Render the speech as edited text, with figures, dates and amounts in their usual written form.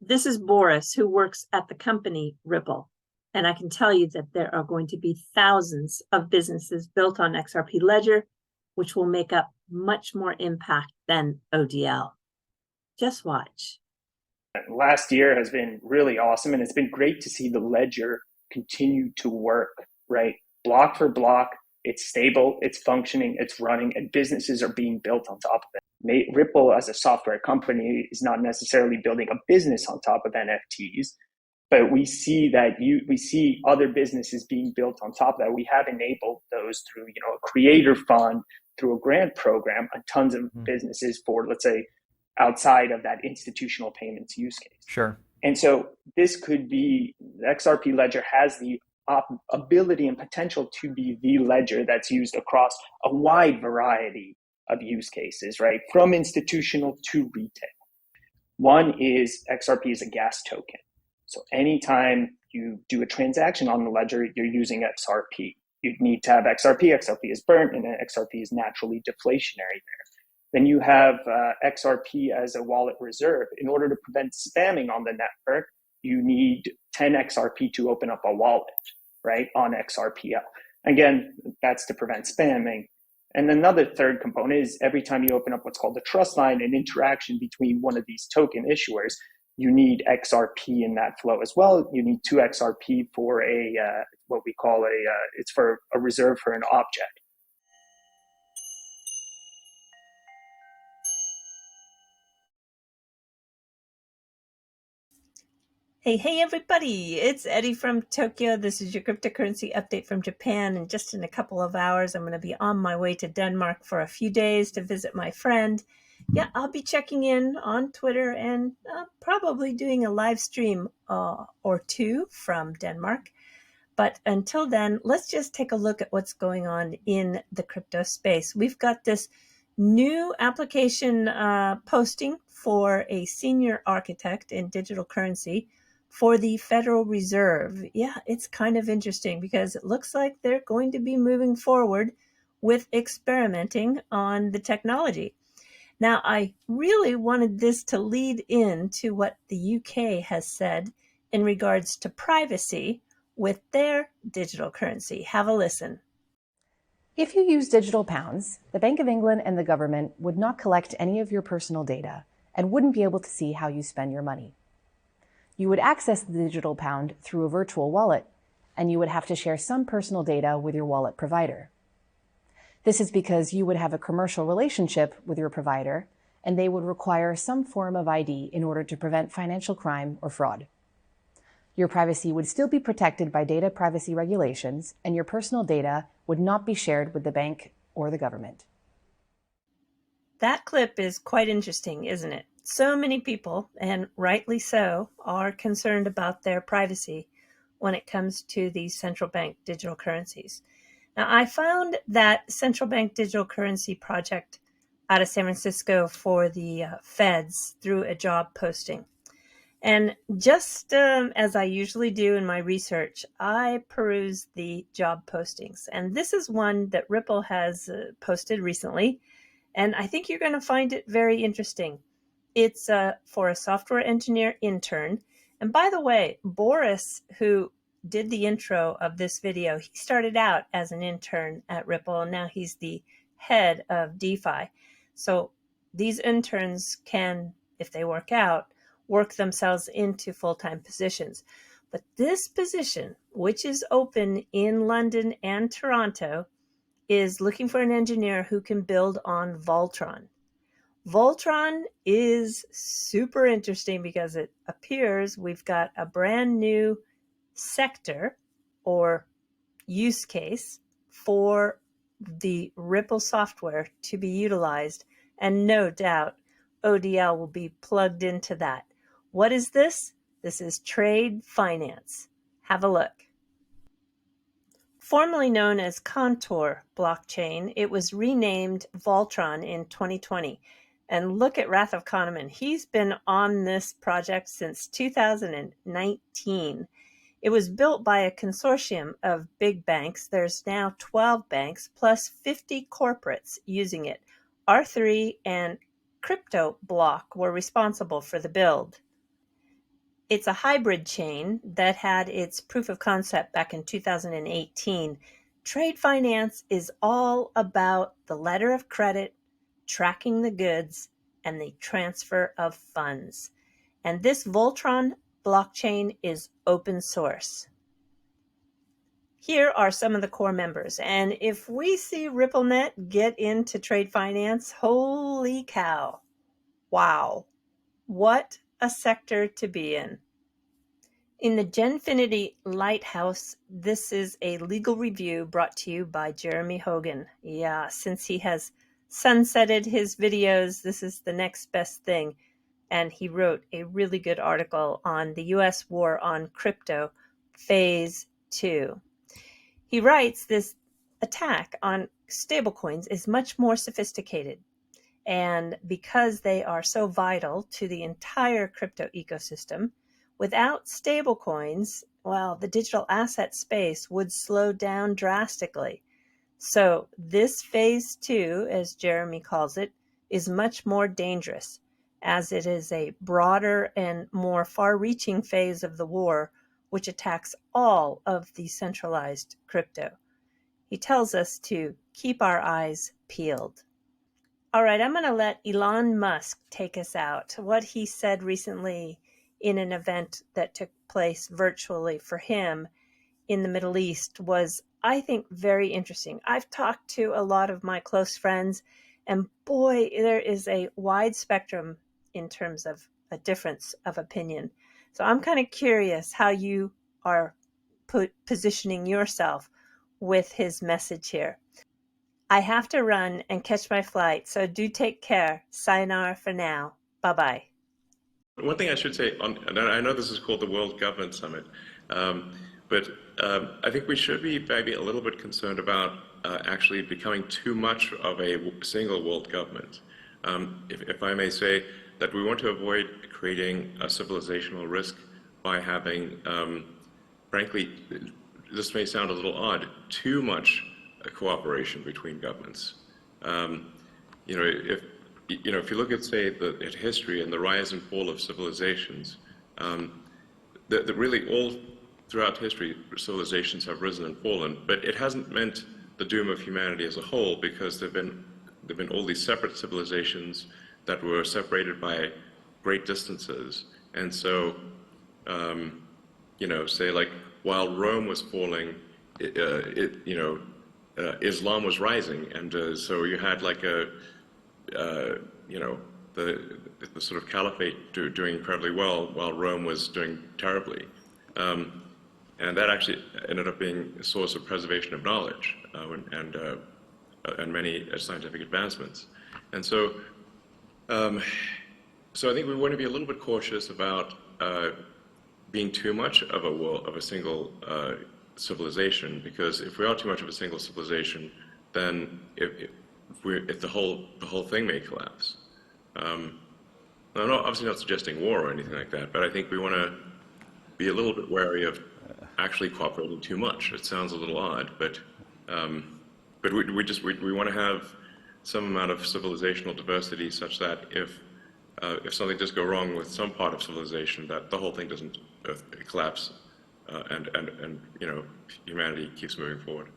This is Boris, who works at the company Ripple. And I can tell you that there are going to be thousands of businesses built on XRP Ledger, which will make up much more impact than ODL. Just watch. Last year has been really awesome, and it's been great to see the ledger continue to work, right? Block for block, it's stable, it's functioning, it's running, and businesses are being built on top of it. Ripple, as a software company, is not necessarily building a business on top of NFTs, but we see other businesses being built on top of that. We have enabled those through, a creator fund, through a grant program, on tons of businesses for, let's say, outside of that institutional payments use case. Sure. And so this could be, the XRP ledger has the ability and potential to be the ledger that's used across a wide variety of use cases, right? From institutional to retail. One is XRP is a gas token. So anytime you do a transaction on the ledger, you're using XRP. You need to have XRP. XRP is burnt, and XRP is naturally deflationary there. Then you have XRP as a wallet reserve. In order to prevent spamming on the network, you need 10 XRP to open up a wallet, right, on XRPL. Again, that's to prevent spamming. And another third component is every time you open up what's called the trust line, an interaction between one of these token issuers, you need XRP in that flow as well. You need 2 XRP for what we call it's for a reserve for an object. Hey everybody, it's Eddie from Tokyo. This is your cryptocurrency update from Japan. And just in a couple of hours, I'm going to be on my way to Denmark for a few days to visit my friend. Yeah, I'll be checking in on Twitter and probably doing a live stream or two from Denmark. But until then, let's just take a look at what's going on in the crypto space. We've got this new application posting for a senior architect in digital currency for the Federal Reserve. Yeah, it's kind of interesting because it looks like they're going to be moving forward with experimenting on the technology. Now, I really wanted this to lead into what the UK has said in regards to privacy with their digital currency. Have a listen. If you use digital pounds, the Bank of England and the government would not collect any of your personal data and wouldn't be able to see how you spend your money. You would access the digital pound through a virtual wallet, and you would have to share some personal data with your wallet provider. This is because you would have a commercial relationship with your provider, and they would require some form of ID in order to prevent financial crime or fraud. Your privacy would still be protected by data privacy regulations, and your personal data would not be shared with the bank or the government. That clip is quite interesting, isn't it? So many people, and rightly so, are concerned about their privacy when it comes to these central bank digital currencies. Now, I found that central bank digital currency project out of San Francisco for the feds through a job posting. And just as I usually do in my research, I peruse the job postings. And this is one that Ripple has posted recently. And I think you're going to find it very interesting. It's for a software engineer intern. And by the way, Boris, who did the intro of this video, he started out as an intern at Ripple, and now he's the head of DeFi. So these interns can, if they work out, work themselves into full-time positions. But this position, which is open in London and Toronto, is looking for an engineer who can build on VOLTRON. VOLTRON is super interesting because it appears we've got a brand new sector or use case for the Ripple software to be utilized, and no doubt ODL will be plugged into that. What is this? This is trade finance. Have a look. Formerly known as Contour blockchain, it was renamed VOLTRON in 2020. And look at Wrath of Kahneman. He's been on this project since 2019. It was built by a consortium of big banks. There's now 12 banks plus 50 corporates using it. R3 and Crypto Block were responsible for the build. It's a hybrid chain that had its proof of concept back in 2018. Trade finance is all about the letter of credit, tracking the goods, and the transfer of funds. And this VOLTRON blockchain is open source. Here are some of the core members. And if we see RippleNet get into trade finance, holy cow. Wow. What a sector to be in. In the Genfinity Lighthouse, this is a legal review brought to you by Jeremy Hogan. Yeah, since he has sunsetted his videos, this is the next best thing. And he wrote a really good article on the US war on crypto, phase 2. He writes this attack on stablecoins is much more sophisticated. And because they are so vital to the entire crypto ecosystem, without stablecoins, well, the digital asset space would slow down drastically. So this phase 2, as Jeremy calls it, is much more dangerous, as it is a broader and more far-reaching phase of the war, which attacks all of the centralized crypto. He tells us to keep our eyes peeled. All right, I'm going to let Elon Musk take us out. What he said recently in an event that took place virtually for him in the Middle East was, I think, very interesting. I've talked to a lot of my close friends, and boy, there is a wide spectrum in terms of a difference of opinion. So I'm kind of curious how you are positioning yourself with his message here. I have to run and catch my flight, so do take care. Sayonara for now. Bye-bye. One thing I should say, and I know this is called the World Government Summit, but I think we should be maybe a little bit concerned about actually becoming too much of a single world government. If I may say that we want to avoid creating a civilizational risk by having, frankly, this may sound a little odd, too much cooperation between governments. If you look at, say, at history and the rise and fall of civilizations, that really all throughout history, civilizations have risen and fallen, but it hasn't meant the doom of humanity as a whole, because there've been all these separate civilizations that were separated by great distances. And so, say like while Rome was falling, Islam was rising, and so you had like the sort of caliphate doing incredibly well while Rome was doing terribly. And that actually ended up being a source of preservation of knowledge and many scientific advancements. And so, so I think we want to be a little bit cautious about being too much of a single civilization, because if we are too much of a single civilization, then if the whole thing may collapse. I'm obviously not suggesting war or anything like that, but I think we want to be a little bit wary of actually cooperating too much. It sounds a little odd, but we want to have some amount of civilizational diversity, such that if something does go wrong with some part of civilization, that the whole thing doesn't collapse, and humanity keeps moving forward.